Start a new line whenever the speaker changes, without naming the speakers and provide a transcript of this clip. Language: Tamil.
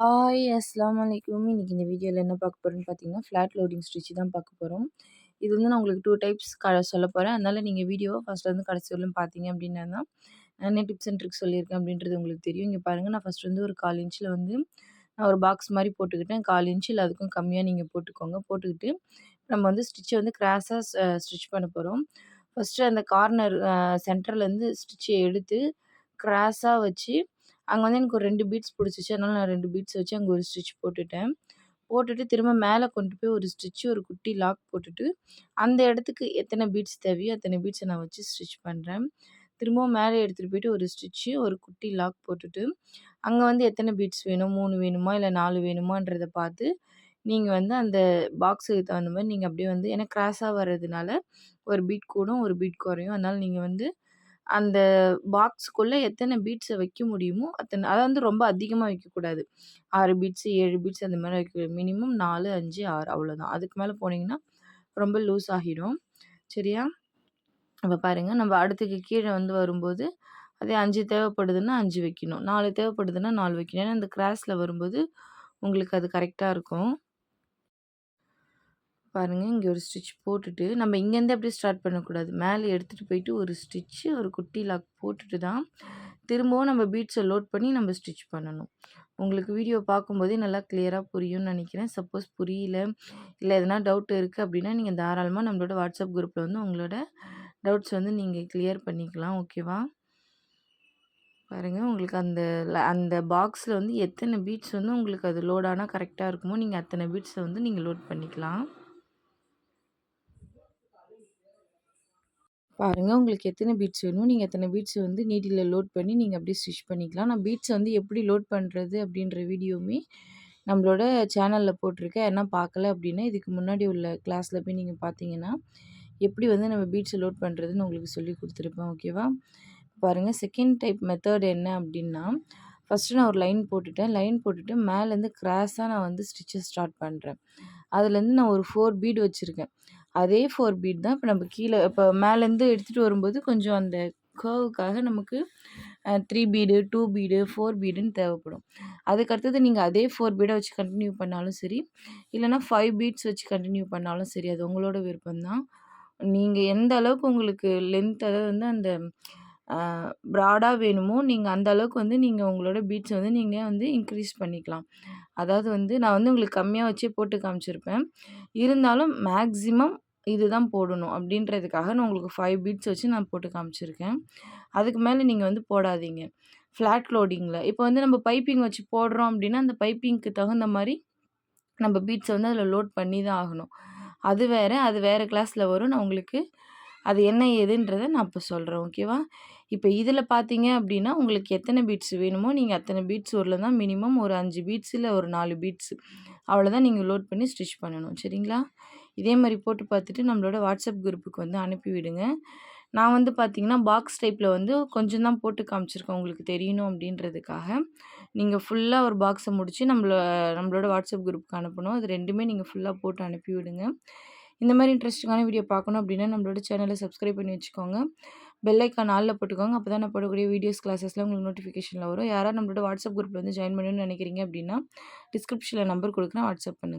அஸ்ஸலாமு அலைக்கும். இன்னைக்கு இந்த வீடியோல என்ன பார்க்க போறோம்ன்னு பார்த்தீங்கன்னா, ஃப்ளாட் லோடிங் ஸ்டிச் தான் பார்க்க போறோம். இது வந்து நான் உங்களுக்கு 2 டைப்ஸ் சொல்லப் போறேன். அதனால நீங்க வீடியோவ ஃபர்ஸ்ட்லேருந்து கடைசி வரலும் பார்த்தீங்க அப்படின்னா தான், என்ன டிப்ஸ் அண்ட் ட்ரிக்ஸ் சொல்லியிருக்கேன் அப்படின்றது உங்களுக்கு தெரியும். இங்க பாருங்க, நான் ஃபர்ஸ்ட் வந்து ஒரு 1/4 இன்ச்ல வந்து நான் ஒரு பாக்ஸ் மாரி போட்டுக்கிட்டேன். 1/4 இன்ச் இல்ல அதுக்கும் கம்மியா நீங்க போட்டுக்கோங்க. போட்டுக்கிட்டு நம்ம வந்து ஸ்டிச்ச வந்து கிராஸா ஸ்டிச் பண்ண போறோம். ஃபர்ஸ்ட்டு அந்த கார்னர் சென்டர்லேருந்து ஸ்டிச்ச எடுத்து கிராஸா வச்சு அங்க வந்து எனக்கு ஒரு 2 பீட்ஸ் புடிச்சுச்சு. அதனால நான் 2 பீட்ஸ் வச்சு அங்க ஒரு ஸ்டிச் போட்டுட்டேன். போட்டுட்டு திரும்ப மேல கொண்டு போய் ஒரு ஸ்டிச், ஒரு குட்டி லாக் போட்டுட்டு, அந்த இடத்துக்கு எத்தன பீட்ஸ் தேவையோ அத்தன பீட்ஸ நான் வச்சு ஸ்டிச் பண்றேன். திரும்பவும் மேல எடுத்துட்டு போயிட்டு ஒரு ஸ்டிச்சு, ஒரு குட்டி லாக் போட்டுட்டு, அங்க வந்து எத்தன பீட்ஸ் வேணும்? 3 வேணுமா? இல்ல 4 வேணுமான்றத பார்த்து, நீங்க வந்து அந்த பாக்ஸுக்கு தகுந்த மாரி நீங்க அப்படியே வந்து ஏன்னா கிராஸா வர்றதுனால, ஒரு பீட் கூடும், ஒரு பீட் குறையும். அதனால நீங்க வந்து அந்த பாக்ஸ்க்குள்ள எத்தன பீட்ஸ வைக்க முடியுமோ, அத வந்து ரொம்ப அதிகமா வைக்கக்கூடாது. 6 பீட்ஸ், 7 பீட்ஸ் அந்த மாரி வைக்க மினிமம் 4, 5, 6 அவ்வளோதான். அதுக்கு மேல போனீங்கன்னா, ரொம்ப லூஸ் ஆகிடும். சரியா? அப்ப பாருங்க, நம்ம அடுத்துக்கு கீழ வந்து வரும்போது, அதே 5 தேவைப்படுதுன்னா 5 வைக்கணும். 4 தேவைப்படுதுன்னா 4 வைக்கணும். ஏன்னா, இந்த கிராஸ்ல வரும்போது உங்களுக்கு அது கரெக்ட்டா இருக்கும். பாருங்க, இங்க ஒரு ஸ்டிச் போட்டுட்டு, நம்ம இங்கேருந்து அப்படியே ஸ்டார்ட் பண்ணக்கூடாது. மேல எடுத்துட்டு போயிட்டு ஒரு ஸ்டிச்சு, ஒரு குட்டி லாக் போட்டுட்டு தான், திரும்பவும் நம்ம பீட்ஸ லோட் பண்ணி நம்ம ஸ்டிச் பண்ணணும். உங்களுக்கு வீடியோ பார்க்கும்போதே நல்லா கிளியரா புரியும்னு நெனைக்கிறேன். சப்போஸ் புரியல, இல்ல எதனா டவுட் இருக்கு அப்படின்னா, நீங்க தாராளமா நம்மளோட வாட்ஸ்அப் குரூப்ல வந்து உங்களோட டவுட்ஸ் வந்து நீங்க கிளியர் பண்ணிக்கலாம். ஓகேவா? பாருங்க, உங்களுக்கு அந்த பாக்ஸ்ல வந்து எத்தன பீட்ஸ் வந்து உங்களுக்கு அது லோட் ஆனா கரெக்ட்டா இருக்குமோ, நீங்க அத்தன பீட்ஸ வந்து நீங்க லோட் பண்ணிக்கலாம். பாருங்க, உங்களுக்கு எத்தன பீட்ஸ் வேணுமோ, நீங்க அத்தன பீட்ஸ் வந்து நீடில்ல லோட் பண்ணி நீங்க அப்படியே ஸ்டிச் பண்ணிக்கலாம். நான் பீட்ஸ் வந்து எப்படி லோட் பண்றது அப்படின்ற வீடியோவுமே நம்மளோட சேனல்ல போட்டிருக்கேன். யாருனா பார்க்கல அப்படின்னா, இதுக்கு முன்னாடி உள்ள கிளாஸ்ல போய் நீங்க பார்த்தீங்கன்னா, எப்படி வந்து நம்ம பீட்ஸ லோட் பண்றதுன்னு உங்களுக்கு சொல்லிக் குடுத்துருப்பேன். ஓகேவா? பாருங்க, செகண்ட் டைப் மெத்தட் என்ன அப்படின்னா, ஃபர்ஸ்ட்டு நான் ஒரு லைன் போட்டுட்டேன். லைன் போட்டுட்டு மேலேருந்து கிராஸா நான் வந்து ஸ்டிச்ச ஸ்டார்ட் பண்றேன். அதுலேருந்து நான் ஒரு 4 பீட் வச்சிருக்கேன். அதே 4 பீட் தான் இப்ப நம்ம கீழ இப்ப மேலேருந்து எடுத்துட்டு வரும்போது கொஞ்சம் அந்த கர்வுக்காக நமக்கு 3 பீடு, 2 பீடு, 4 பீடுன்னு தேவைப்படும். அதுக்கு அடுத்தது நீங்க அதே 4 பீட வச்சு கன்டின்யூ பண்ணாலும் சரி, இல்லன்னா 5 பீட்ஸ் வச்சு கன்டின்யூ பண்ணாலும் சரி, அது உங்களோட விருப்பம் தான். நீங்க எந்த அளவுக்கு உங்களுக்கு லென்த் அதாவது வந்து அந்த அ ப்ராடா வேணுமோ, நீங்க அந்த அளவுக்கு வந்து நீங்க உங்களோட பீட்ஸ வந்து நீங்க வந்து இன்க்ரீஸ் பண்ணிக்கலாம். அதாவது வந்து நான் வந்து உங்களுக்கு கம்மியா வச்சே போட்டு காமிச்சிருப்பேன். இருந்தாலும் மேக்ஸிமம் இதுதான் போடணும் அப்படின்றதுக்காக நான் உங்களுக்கு 5 பீட்ஸ் வச்சு நான் போட்டு காமிச்சிருக்கேன். அதுக்கு மேல நீங்க வந்து போடாதீங்க. ஃப்ளாட் லோடிங்ல இப்போ வந்து நம்ம பைப்பிங் வச்சு போடுறோம் அப்படின்னா, அந்த பைப்பிங்க்கு தகுந்த மாரி நம்ம பீட்ஸ வந்து அதில லோட் பண்ணி தான் ஆகணும். அது வேற, அது வேற கிளாஸ்ல வரும். நான் உங்களுக்கு அது என்ன ஏதுன்றத நான் இப்ப சொல்றேன். ஓகேவா? இப்ப இதில பார்த்தீங்க அப்டின்னா, உங்களுக்கு எத்தன பீட்ஸ் வேணுமோ, நீங்க அத்தன பீட்ஸ் ஊர்ல தான் மினிமம் ஒரு 5 பீட்ஸ் இல்ல ஒரு 4 பீட்ஸ் அவ்வளோதான் நீங்க லோட் பண்ணி ஸ்டிச் பண்ணணும். சரிங்களா? இதே மாரி போட்டு பார்த்துட்டு நம்மளோட வாட்ஸ்அப் குரூப்புக்கு வந்து அனுப்பி விடுங்க. நான் வந்து பார்த்தீங்கன்னா, பாக்ஸ் டைப்ல வந்து கொஞ்சம் தான் போட்டு காமிச்சிருக்கேன். உங்களுக்கு தெரியணும் அப்டின்றதுக்காக. நீங்க ஃபுல்லா ஒரு பாக்ஸ முடிச்சு நம்மளோட வாட்ஸ்அப் குரூப்க்கு அனுப்பணும். அது 2மே நீங்க ஃபுல்லா போட்டு அனுப்பி விடுங்க. இந்த மாரி இன்ட்ரெஸ்டிங்கான வீடியோ பார்க்கணும் அப்டின்னா, நம்மளோட சேனல சப்ஸ்கிரைப் பண்ணி வச்சுக்கோங்க. பெல் ஐக்கான் ஆல்ல போட்டுக்கோங்க. அப்பதான் நான் போடக்கூடிய வீடியோஸ், கிளாஸஸ்லாம் உங்களுக்கு நோட்டிஃபிகேஷன்ல வரும். யாராவது நம்மளோட வாட்ஸ்அப் குரூப்ல வந்து ஜாயின் பண்ணணும்னு நெனைக்கிறீங்க அப்டின்னா, டிஸ்கிரிப்ஷன்ல நம்பர் குடுக்குறேன். வாட்ஸ்அப் பண்ணுங்க.